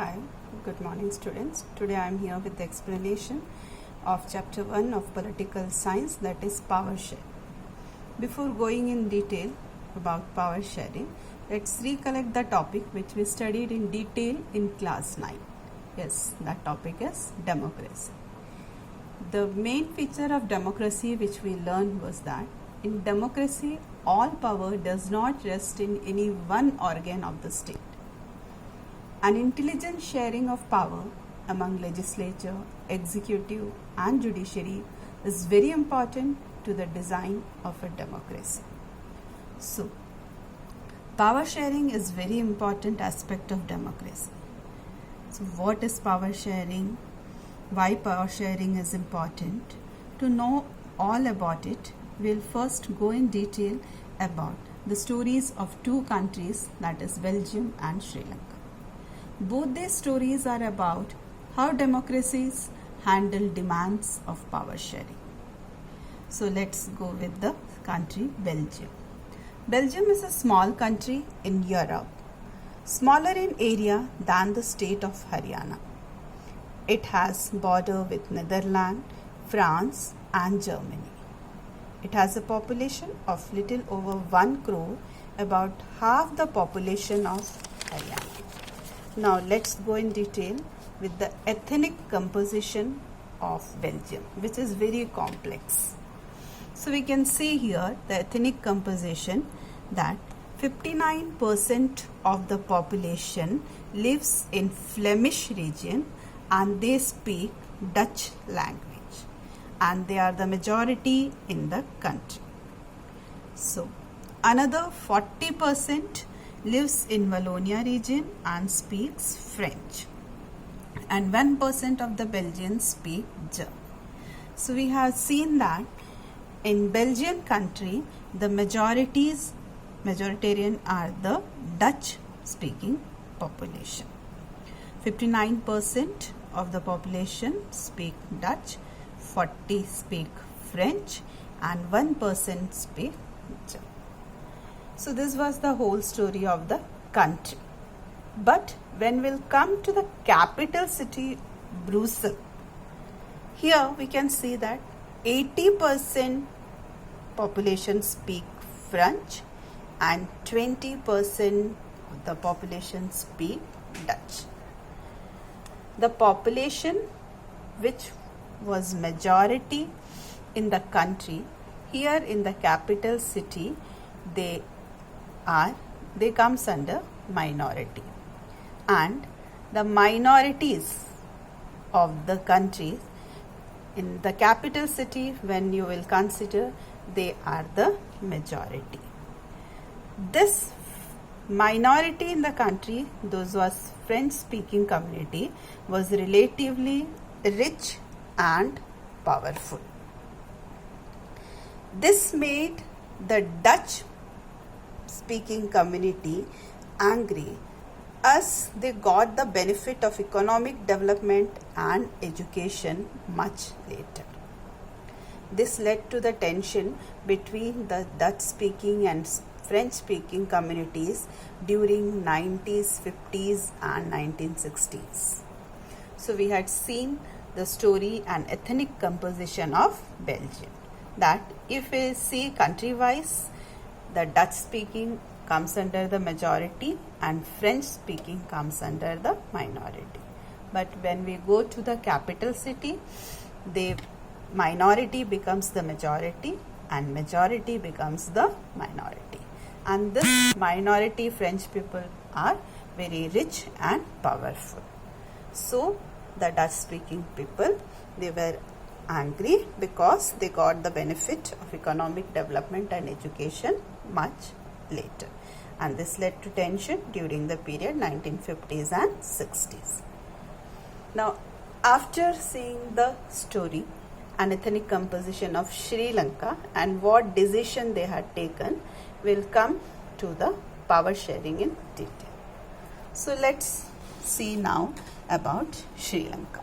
Hi, good morning students. Today I am here with the explanation of chapter 1 of political science, that is power sharing. Before going in detail about power sharing, let's recollect the topic which we studied in detail in class 9. Yes, that topic is democracy. The main feature of democracy which we learned was that in democracy all power does not rest in any one organ of the state. An intelligent sharing of power among legislature, executive and judiciary is very important to the design of a democracy. So, power sharing is very important aspect of democracy. So, what is power sharing? Why power sharing is important? To know all about it, we'll first go in detail about the stories of two countries, that is Belgium and Sri Lanka. Both these stories are about how democracies handle demands of power sharing. So let's go with the country Belgium. Belgium is a small country in Europe, smaller in area than the state of Haryana. It has border with Netherlands, France and Germany. It has a population of little over 1 crore, about half the population of Haryana. Now let's go in detail with the ethnic composition of Belgium, which is very complex. So we can see here the ethnic composition that 59% of the population lives in Flemish region and they speak Dutch language and they are the majority in the country. So another 40% lives in Wallonia region and speaks French, and 1% of the Belgians speak German. So we have seen that in Belgian country the majoritarian are the Dutch speaking population. 59% of the population speak Dutch, 40% speak French and 1% speak German. So this was the whole story of the country. But when we'll come to the capital city, Brussels, here we can see that 80% population speak French and 20% of the population speak Dutch. The population which was majority in the country, here in the capital city, they comes under minority, and the minorities of the countries in the capital city, when you will consider, they are the majority. This minority in the country, those was French speaking community, was relatively rich and powerful. This made the Dutch speaking community angry as they got the benefit of economic development and education much later. This led to the tension between the Dutch speaking and French speaking communities during 90s, 50s and 1960s. So we had seen the story and ethnic composition of Belgium, that if we see country wise, the Dutch speaking comes under the majority and French speaking comes under the minority. But when we go to the capital city, the minority becomes the majority and majority becomes the minority. And this minority French people are very rich and powerful. So the Dutch speaking people, they were angry because they got the benefit of economic development and education much later, and this led to tension during the period 1950s and 60s. Now, after seeing the story and ethnic composition of Sri Lanka and what decision they had taken, we'll come to the power sharing in detail. So let's see now about Sri Lanka.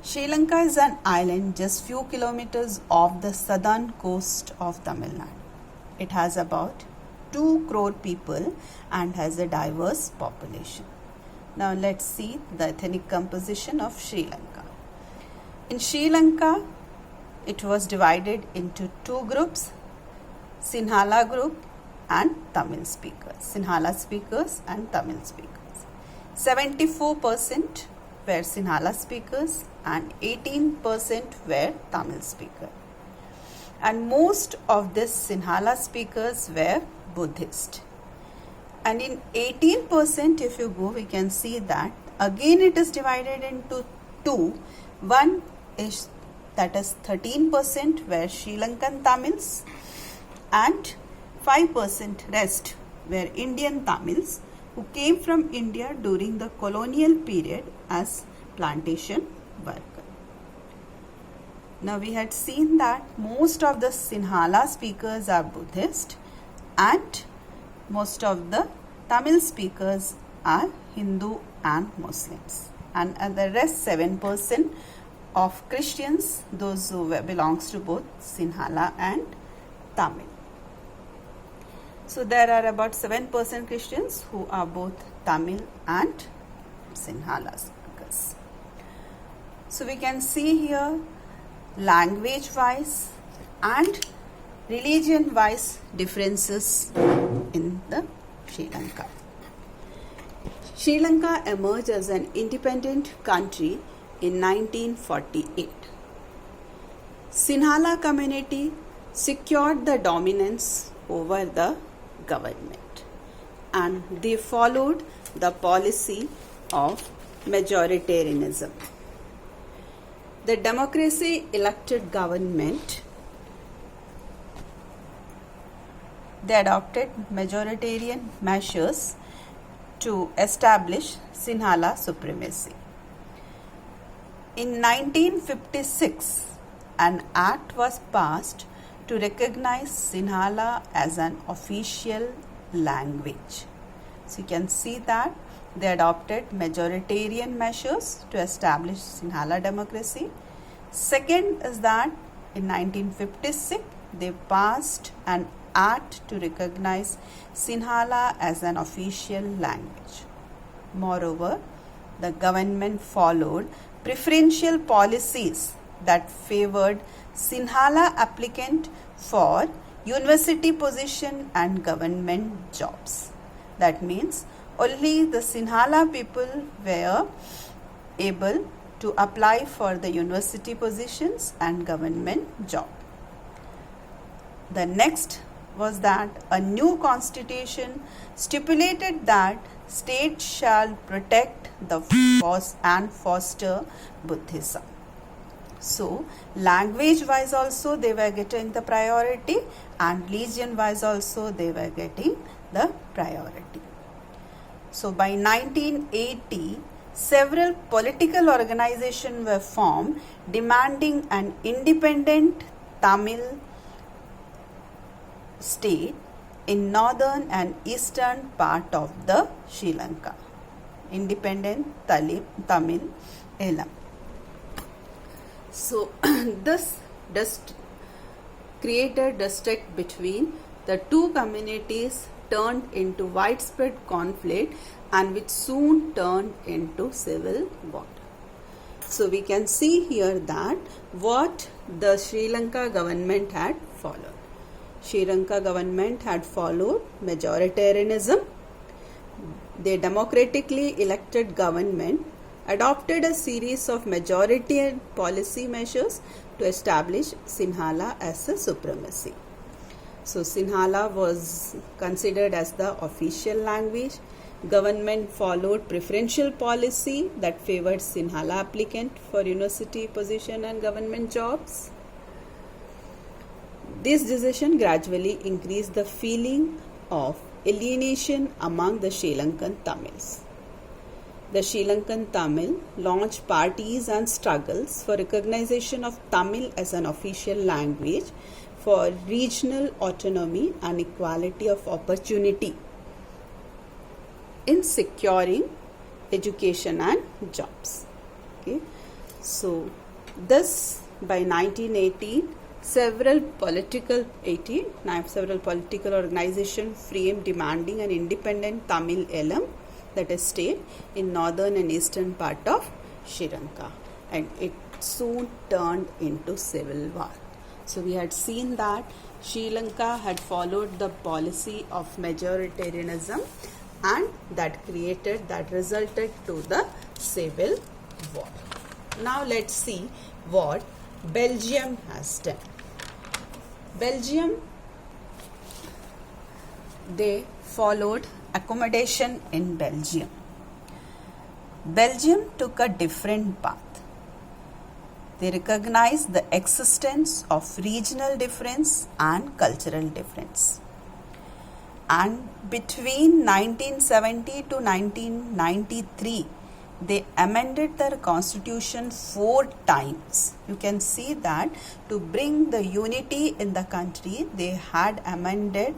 Sri Lanka is an island just few kilometers off the southern coast of Tamil Nadu. It has about 2 crore people and has a diverse population. Now let's see the ethnic composition of Sri Lanka. In Sri Lanka, it was divided into 2 groups, Sinhala group and Tamil speakers. Sinhala speakers and Tamil speakers. 74% were Sinhala speakers and 18% were Tamil speakers. And most of these Sinhala speakers were Buddhist. And in 18%, if you go, we can see that again it is divided into 2. One is, that is 13% were Sri Lankan Tamils and 5% rest were Indian Tamils who came from India during the colonial period as plantation workers. Now we had seen that most of the Sinhala speakers are Buddhist and most of the Tamil speakers are Hindu and Muslims, and the rest 7% of Christians, those who belongs to both Sinhala and Tamil. So there are about 7% Christians who are both Tamil and Sinhala speakers. So we can see here language wise and religion wise differences in the Sri Lanka. Sri Lanka emerged as an independent country in 1948. Sinhala community secured the dominance over the government and they followed the policy of majoritarianism. The democracy elected government, they adopted majoritarian measures to establish Sinhala supremacy. In 1956, an act was passed to recognize Sinhala as an official language. So you can see that they adopted majoritarian measures to establish Sinhala democracy. Second is that in 1956, they passed an act to recognize Sinhala as an official language. Moreover, the government followed preferential policies that favored Sinhala applicant for university position and government jobs. That means only the Sinhala people were able to apply for the university positions and government job. The next was that a new constitution stipulated that states shall protect the and foster Buddhism. So language wise also they were getting the priority and religion wise also they were getting the priority. So by 1980, several political organizations were formed demanding an independent Tamil state in northern and eastern part of the Sri Lanka. Independent Tamil Elam. So this created district between the two communities turned into widespread conflict and which soon turned into civil war. So we can see here that what the Sri Lanka government had followed. Sri Lanka government had followed majoritarianism. The democratically elected government adopted a series of majority policy measures to establish Sinhala as a supremacy. So Sinhala was considered as the official language. Government followed preferential policy that favored Sinhala applicant for university position and government jobs. This decision gradually increased the feeling of alienation among the Sri Lankan Tamils. The Sri Lankan Tamil launched parties and struggles for recognition of Tamil as an official language, for regional autonomy and equality of opportunity in securing education and jobs. Okay. So this by 1980 Several political organizations framed demanding an independent Tamil Elam, that is state, in northern and eastern part of Sri Lanka, and it soon turned into civil war. So we had seen that Sri Lanka had followed the policy of majoritarianism, and that resulted to the civil war. Now let's see what Belgium has done. Belgium, they followed accommodation in Belgium. Belgium took a different path. They recognized the existence of regional difference and cultural difference. And between 1970 to 1993, they amended their constitution 4 times. You can see that to bring the unity in the country, they had amended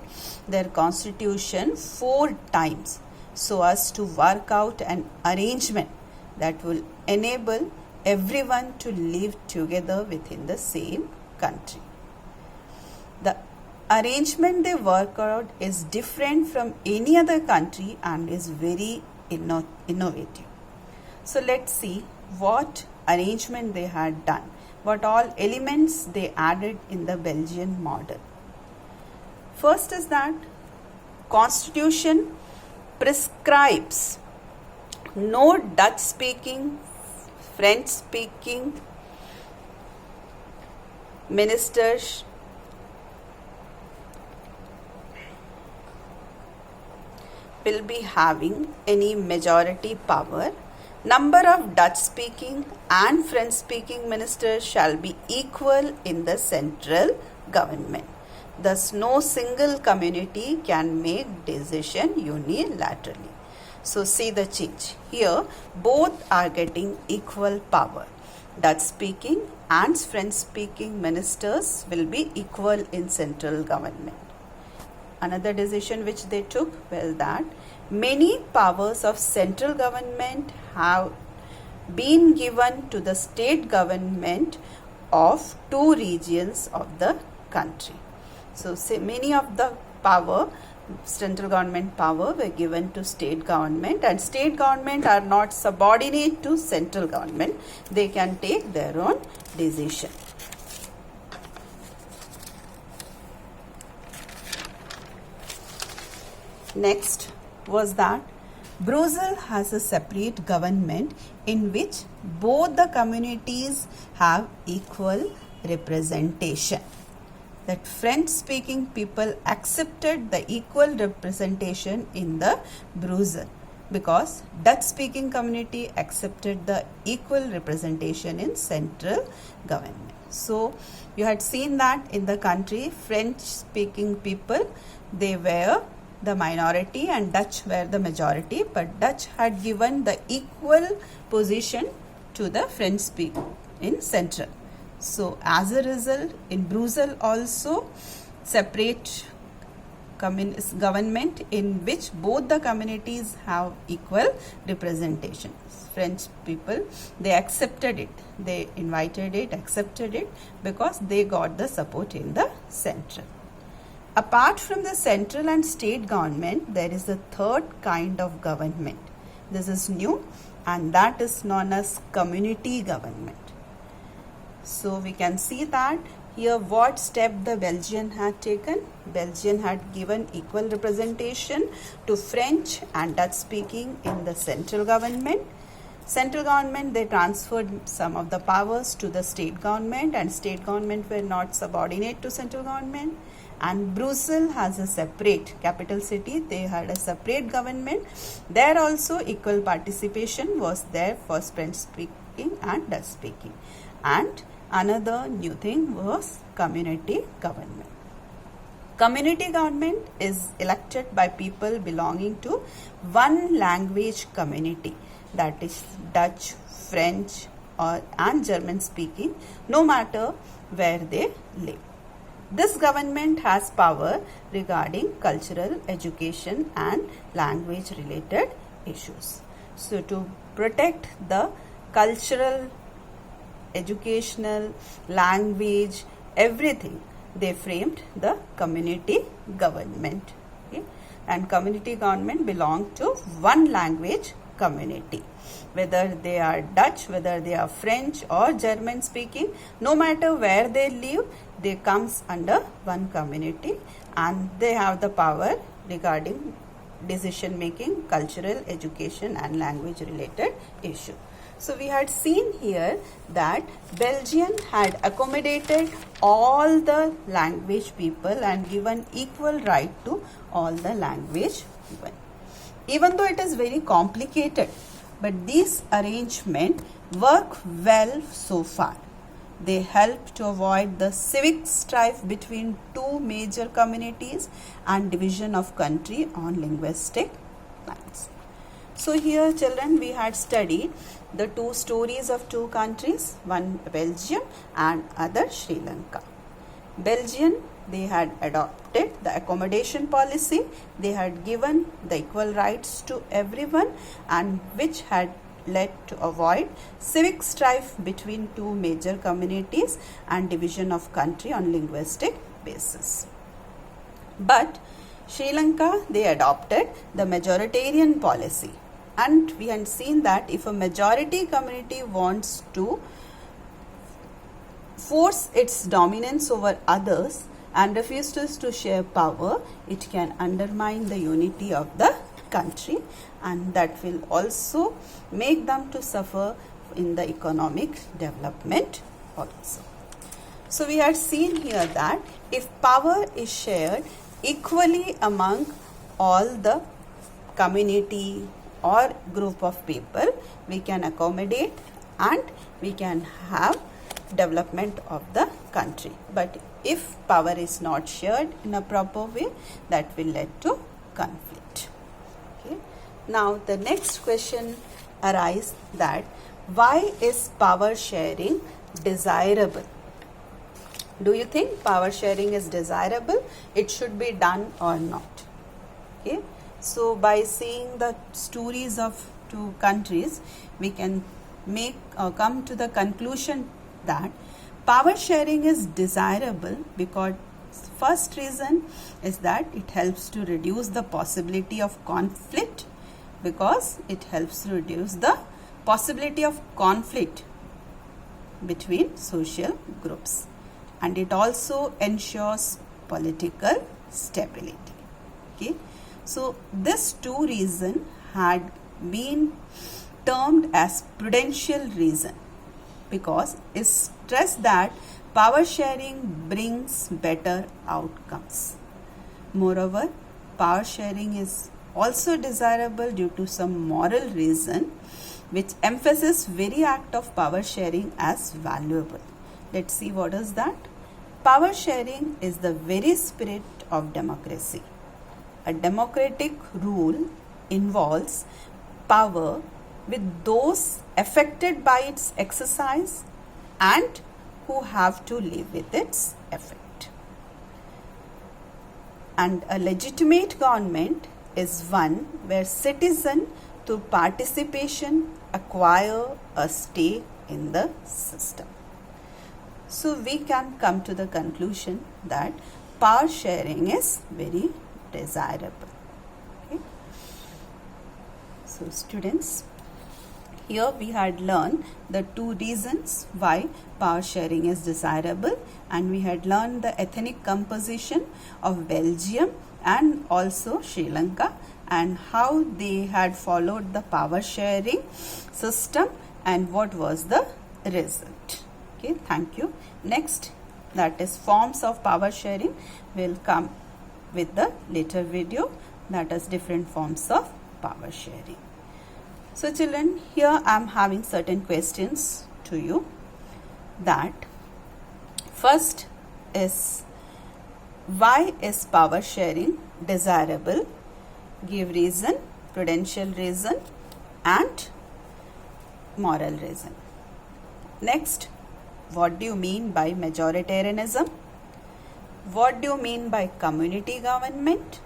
their constitution 4 times so as to work out an arrangement that will enable everyone to live together within the same country. The arrangement they work out is different from any other country and is very innovative. So let's see what arrangement they had done, what all elements they added in the Belgian model. First is that Constitution prescribes no Dutch speaking, French speaking ministers will be having any majority power. Number of Dutch-speaking and French-speaking ministers shall be equal in the central government. Thus, no single community can make decision unilaterally. So, see the change. Here, both are getting equal power. Dutch-speaking and French-speaking ministers will be equal in central government. Another decision which they took was that many powers of central government have been given to the state government of 2 regions of the country. So, many of the central government power were given to state government, and state government are not subordinate to central government. They can take their own decision. Next was that Brussels has a separate government in which both the communities have equal representation. That French-speaking people accepted the equal representation in the Brussels because Dutch-speaking community accepted the equal representation in central government. So, you had seen that in the country, French-speaking people, they were the minority and Dutch were the majority, but Dutch had given the equal position to the French speaking in central. So, as a result, in Brussels also separate government in which both the communities have equal representation. French people, they accepted it, they invited it, accepted it because they got the support in the central. Apart from the central and state government, there is a third kind of government. This is new and that is known as community government. So we can see that here what step the Belgian had taken. Belgian had given equal representation to French and Dutch speaking in the central government. Central government, they transferred some of the powers to the state government, and state government were not subordinate to central government. And Brussels has a separate capital city, they had a separate government. There also equal participation was there for French speaking and Dutch speaking. And another new thing was community government. Community government is elected by people belonging to one language community, that is Dutch, French and German speaking, no matter where they live. This government has power regarding cultural, education and language related issues. So to protect the cultural, educational, language everything, they framed the community government. Okay? And community government belong to one language community. Whether they are Dutch, whether they are French or German speaking, no matter where they live, they comes under one community and they have the power regarding decision making, cultural, education and language related issue. So we had seen here that Belgium had accommodated all the language people and given equal right to all the language people. Even though it is very complicated, but these arrangements work well so far. They help to avoid the civic strife between two major communities and division of country on linguistic lines. So here children, we had studied the two stories of two countries, one Belgium and other Sri Lanka. Belgium, they had adopted the accommodation policy, they had given the equal rights to everyone and which had led to avoid civic strife between two major communities and division of country on linguistic basis. But Sri Lanka, they adopted the majoritarian policy, and we had seen that if a majority community wants to force its dominance over others and refuses to share power, it can undermine the unity of the country, and that will also make them to suffer in the economic development also. So we had seen here that if power is shared equally among all the community or group of people, we can accommodate and we can have development of the country. But if power is not shared in a proper way, that will lead to conflict. Okay. Now the next question arises that why is power sharing desirable? Do you think power sharing is desirable? It should be done or not? Okay. So by seeing the stories of two countries, we can make come to the conclusion that power sharing is desirable because first reason is that it helps to reduce the possibility of conflict, because it helps to reduce the possibility of conflict between social groups, and it also ensures political stability. Okay. So this two reason had been termed as prudential reason, because it stressed that power sharing brings better outcomes. Moreover, power sharing is also desirable due to some moral reason which emphasizes very act of power sharing as valuable. Let's see what is that. Power sharing is the very spirit of democracy. A democratic rule involves power with those affected by its exercise and who have to live with its effect. And a legitimate government is one where citizens through participation acquire a stake in the system. So we can come to the conclusion that power sharing is very desirable. Okay. So students, here we had learned the two reasons why power sharing is desirable, and we had learned the ethnic composition of Belgium and also Sri Lanka and how they had followed the power sharing system and what was the result. Okay, thank you. Next, that is forms of power sharing, will come with the later video, that is different forms of power sharing. So children, here I am having certain questions to you. That first is, why is power sharing desirable? Give reason, prudential reason and moral reason. Next, what do you mean by majoritarianism? What do you mean by community government?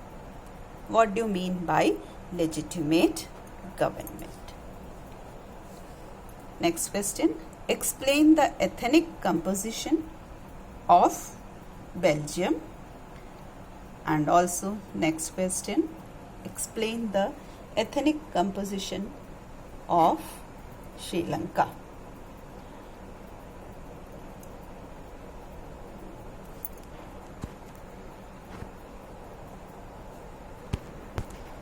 What do you mean by legitimate government? Next question, explain the ethnic composition of Belgium. And also next question, explain the ethnic composition of Sri Lanka.